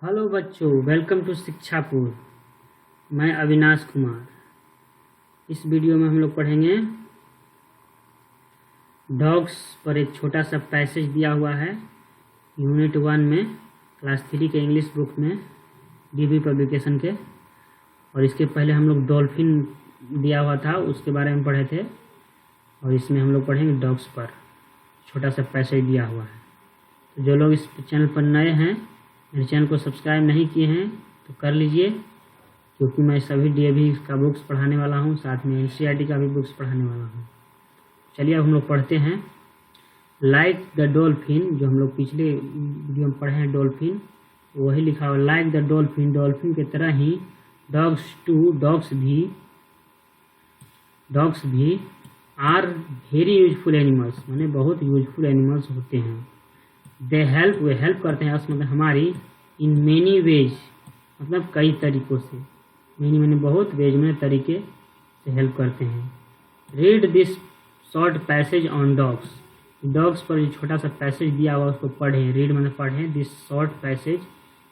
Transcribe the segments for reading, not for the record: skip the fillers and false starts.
Hello बच्चों, welcome to शिक्षापुर। मैं अविनाश कुमार। इस वीडियो में हम लोग पढ़ेंगे डॉग्स पर एक छोटा सा पैसेज दिया हुआ है यूनिट 1 में, क्लास 3 के इंग्लिश बुक में, डीबी पब्लिकेशन के। और इसके पहले हम लोग डॉल्फिन दिया हुआ था, उसके बारे में पढ़े थे। और इसमें हम लोग पढ़ेंगे डॉग्स पर छोटा सा पैसेज दिया हुआ है। तो जो लोग इस चैनल पर नए हैं, मेरे चैनल को सब्सक्राइब नहीं किए हैं तो कर लीजिए, क्योंकि मैं सभी डीएवी का बुक्स पढ़ाने वाला हूं, साथ में एनसीईआरटी का भी बुक्स पढ़ाने वाला हूं। चलिए अब हम लोग पढ़ते हैं। लाइक द डॉल्फिन, जो हम लोग पिछले वीडियो में पढ़े हैं डॉल्फिन, वही लिखा हुआ लाइक द डॉल्फिन, डॉल्फिन की तरह ही डॉग्स टू, डॉग्स भी आर वेरी यूजफुल एनिमल्स, माने बहुत यूजफुल एनिमल्स होते हैं। दे हेल्प, वे हेल्प करते हैं, मतलब हमारी, इन मेनी वेज, मतलब कई तरीक़ों से। मेनी मैंने बहुत, वेज में तरीके से हेल्प करते हैं। Read this short passage on dogs, dogs पर जो छोटा सा पैसेज दिया हुआ उसको पढ़ें। रीड मैंने पढ़ें, दिस शॉर्ट पैसेज,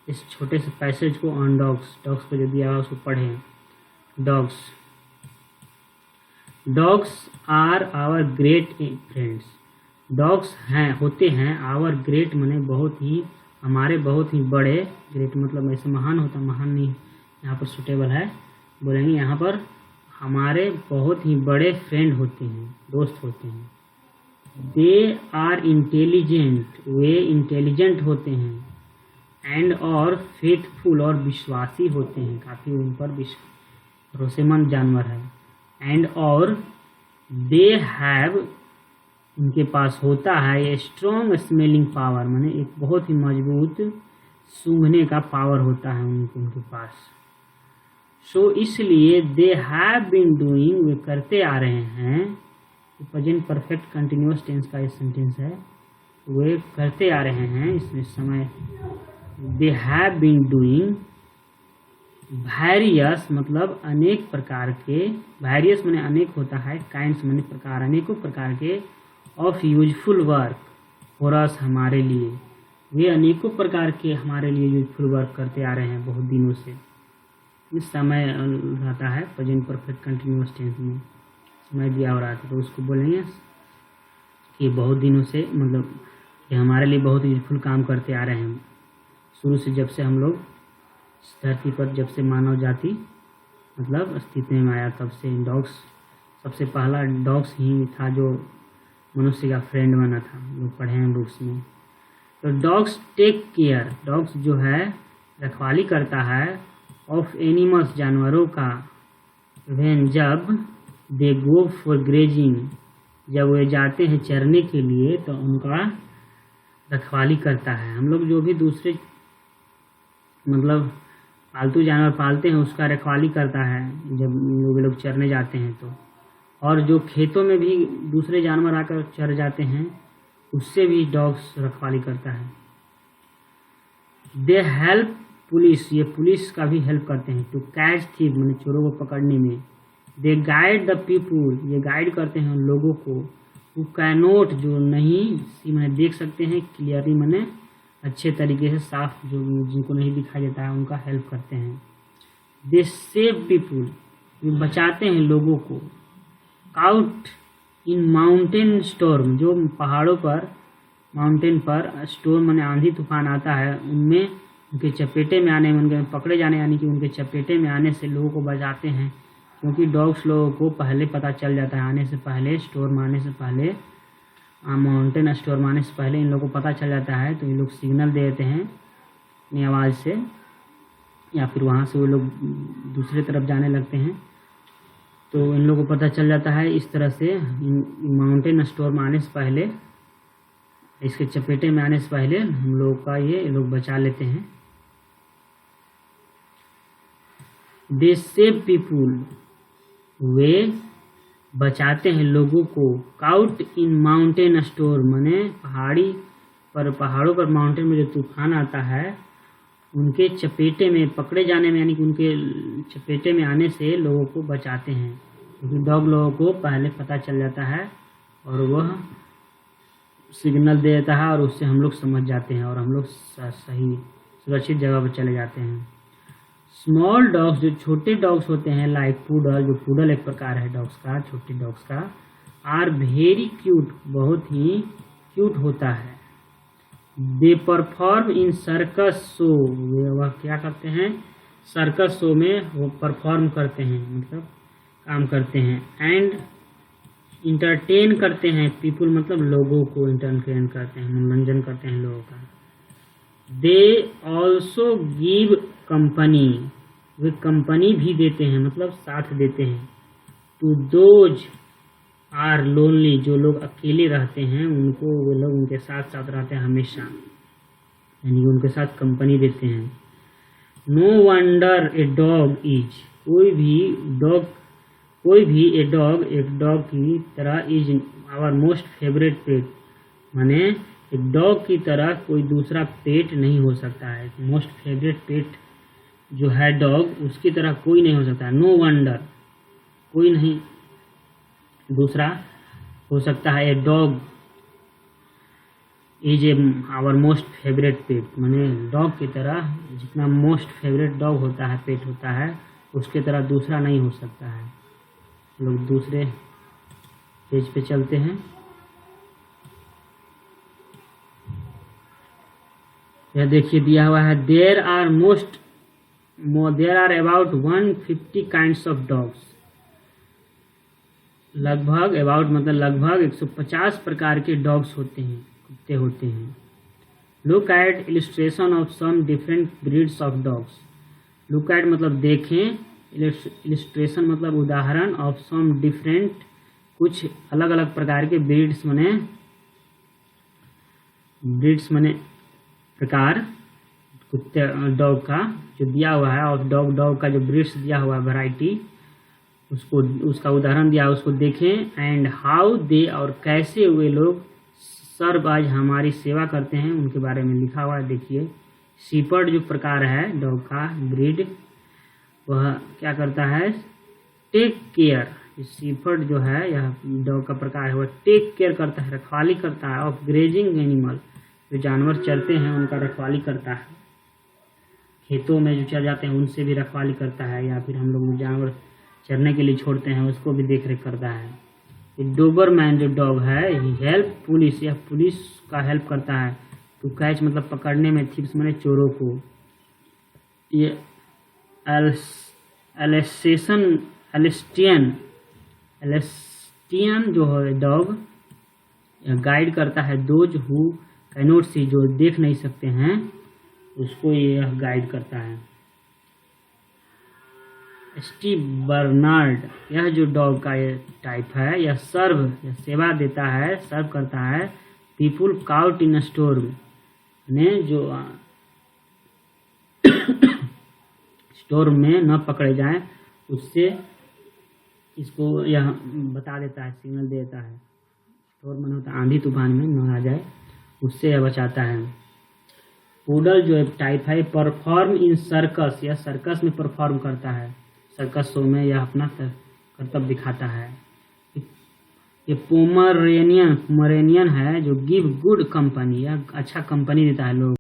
इस छोटे से पैसेज को ऑन डॉग्स, डॉग्स पर जो दिया हुआ उसको पढ़ें। Dogs are our great friends, dogs होते हैं आवर ग्रेट, माने बहुत ही, हमारे बहुत ही बड़े, ग्रेट मतलब ऐसे महान होता, महान नहीं यहाँ पर सुटेबल है, बोलेंगे यहाँ पर हमारे बहुत ही बड़े फ्रेंड होते हैं, दोस्त होते हैं। दे आर इंटेलिजेंट, वे इंटेलिजेंट होते हैं। एंड और फेथफुल, और विश्वासी होते हैं, काफ़ी उन पर भरोसेमंद जानवर है। एंड और दे हैव, उनके पास होता है ये स्ट्रॉन्ग स्मेलिंग पावर, माने एक बहुत ही मजबूत सूंघने का पावर होता है उनके पास। सो इसलिए दे हैव बीन डूइंग, वे करते आ रहे हैं, प्रेजेंट परफेक्ट कंटिन्यूअस टेंस का ये सेंटेंस है, वे करते आ रहे हैं इसमें समय। They have been doing various, मतलब अनेक प्रकार के, वेरियस माने अनेक होता है, काइंड्स माने प्रकार, अनेकों प्रकार के, of useful work for us, हमारे लिए, वे अनेकों प्रकार के हमारे लिए यूजफुल वर्क करते आ रहे हैं बहुत दिनों से। इस समय रहता है प्रेजेंट परफेक्ट कंटिन्यूअस टेंस में, समय दिया हो रहा था, तो उसको बोलेंगे कि बहुत दिनों से, मतलब ये हमारे लिए बहुत यूजफुल काम करते आ रहे हैं शुरू से, जब से हम लोग धरती पर, जब से मानव जाति मतलब अस्तित्व में आया, तब से डॉग्स, सबसे पहला डॉग्स ही था जो मनुष्य का फ्रेंड बना था, लोग पढ़े हैं बुक्स में। तो डॉग्स टेक केयर, डॉग्स जो है रखवाली करता है, ऑफ एनिमल्स, जानवरों का, व्हेन, जब, दे गो फॉर ग्रेजिंग, जब वे जाते हैं चरने के लिए, तो उनका रखवाली करता है। हम लोग जो भी दूसरे मतलब पालतू जानवर पालते हैं उसका रखवाली करता है जब वे लोग चरने जाते हैं तो। और जो खेतों में भी दूसरे जानवर आकर चर जाते हैं उससे भी डॉग्स रखवाली करता है। दे हेल्प पुलिस, ये पुलिस का भी हेल्प करते हैं, टू कैच थीव, मैंने चोरों को पकड़ने में। दे गाइड द पीपुल, ये गाइड करते हैं लोगों को, हु कैनोट, जो नहीं मैंने देख सकते हैं, क्लियरली मैंने अच्छे तरीके से, साफ, जो जिनको नहीं दिखाई देता है उनका हेल्प करते हैं। दे सेव पीपुल, ये बचाते हैं लोगों को। आउट इन माउंटेन स्टॉर्म, जो पहाड़ों पर, माउंटेन पर स्टॉर्म माने आंधी तूफान आता है, उनमें उनके चपेटे में आने, उनके पकड़े जाने, यानी कि उनके चपेटे में आने से लोगों को बचाते हैं, क्योंकि डॉग्स लोगों को पहले पता चल जाता है, आने से पहले, स्टॉर्म आने से पहले, माउंटेन स्टॉर्म आने से पहले इन लोगों को पता चल जाता है, तो ये लोग सिग्नल दे देते हैं अपनी आवाज़ से, या फिर वहाँ से वो लोग दूसरे तरफ जाने लगते हैं, तो इन लोगों को पता चल जाता है। इस तरह से माउंटेन स्टॉर्म आने से पहले, इसके चपेटे में आने से पहले हम लोगों का ये लोग बचा लेते हैं। दे सेव पीपुल, वे बचाते हैं लोगों को। काउट इन माउंटेन स्टॉर्म, माने पहाड़ों पर माउंटेन में जो तूफान आता है उनके चपेटे में पकड़े जाने में, यानी कि उनके चपेटे में आने से लोगों को बचाते हैं, क्योंकि डॉग लोगों को पहले पता चल जाता है और वह सिग्नल दे देता है और उससे हम लोग समझ जाते हैं और हम लोग सही सुरक्षित जगह पर चले जाते हैं। स्मॉल डॉग्स जो छोटे डॉग्स होते हैं लाइक पूडल, जो पूडल एक प्रकार है डॉग्स का, छोटे डॉग्स का, आर वेरी क्यूट, बहुत ही क्यूट होता है। They perform in circus show, वह क्या करते हैं सर्कस शो में वो परफॉर्म करते हैं, मतलब काम करते हैं। एंड इंटरटेन करते हैं पीपुल, मतलब लोगों को इंटरटेन करते हैं, मनोरंजन करते हैं लोगों का। They also give company, way company भी देते हैं, मतलब साथ देते हैं। टू दोज आर लोनली, जो लोग अकेले रहते हैं उनको वो लोग उनके साथ साथ रहते हैं हमेशा, यानी उनके साथ कंपनी देते हैं। No wonder a dog is, कोई भी ए डॉग एक डॉग की तरह is our most favourite pet, माने एक डॉग की तरह कोई दूसरा पेट नहीं हो सकता है। मोस्ट फेवरेट पेट जो है डॉग, उसकी तरह कोई नहीं हो सकता है। नो वंडर, कोई नहीं दूसरा हो सकता है। A dog is a our most favourite pet, माने डॉग की तरह जितना मोस्ट फेवरेट डॉग होता है, पेट होता है, उसके तरह दूसरा नहीं हो सकता है। लोग दूसरे पेज पे चलते हैं। यह देखिए दिया हुआ है, there are about 150 kinds of dogs, लगभग अबाउट मतलब लगभग 150 प्रकार के डॉग्स होते हैं, कुत्ते होते हैं। Look at illustration of some different breeds of dogs, look at मतलब देखें, इलिस्ट्रेशन मतलब उदाहरण, ऑफ सम डिफरेंट कुछ अलग अलग प्रकार के ब्रीड्स मने प्रकार कुत्ते डॉग का जो दिया हुआ है, और डॉग का जो ब्रीड्स दिया हुआ है वैरायटी, उसको उसका उदाहरण दिया, उसको देखें। एंड हाउ दे, और कैसे वे लोग सर्व आज हमारी सेवा करते हैं, उनके बारे में लिखा हुआ है। देखिए शीपर्ड जो प्रकार है डॉग का ब्रीड, वह क्या करता है, टेक केयर, शीपर्ड जो है यह डॉग का प्रकार है, वह टेक केयर करता है, रखवाली करता है, ऑफ ग्रेजिंग एनिमल, जो जानवर चरते हैं उनका रखवाली करता है, खेतों में जो चर जाते हैं उनसे भी रखवाली करता है, या फिर हम लोग जानवर चरने के लिए छोड़ते हैं उसको भी देख रेख करता है। डोबरमैन जो डॉग है, हेल्प पुलिस, यह पुलिस का हेल्प करता है। टू कैच मतलब पकड़ने में, थीव्स माने चोरों को। ये एलेस्टियन जो है डॉग, गाइड करता है दोज हु कैनोट सी, जो देख नहीं सकते हैं उसको यह गाइड करता है। स्टीव बर्नार्ड, यह जो डॉग का ये टाइप है, यह सेवा देता है, सर्व करता है पीपुल काउट इन स्टोर में, जो स्टोर में न पकड़े जाएं, उससे इसको यह बता देता है, सिग्नल देता है। स्टोर में होता आंधी तूफान में न आ जाए, उससे यह बचाता है। पूडल जो एक टाइप है, परफॉर्म इन सर्कस, यह सर्कस में परफॉर्म करता है, सर्कस शो में यह अपना कर्तव्य दिखाता है। ये पोमरेनियन है जो गिव गुड कंपनी, यह अच्छा कंपनी देता है लोग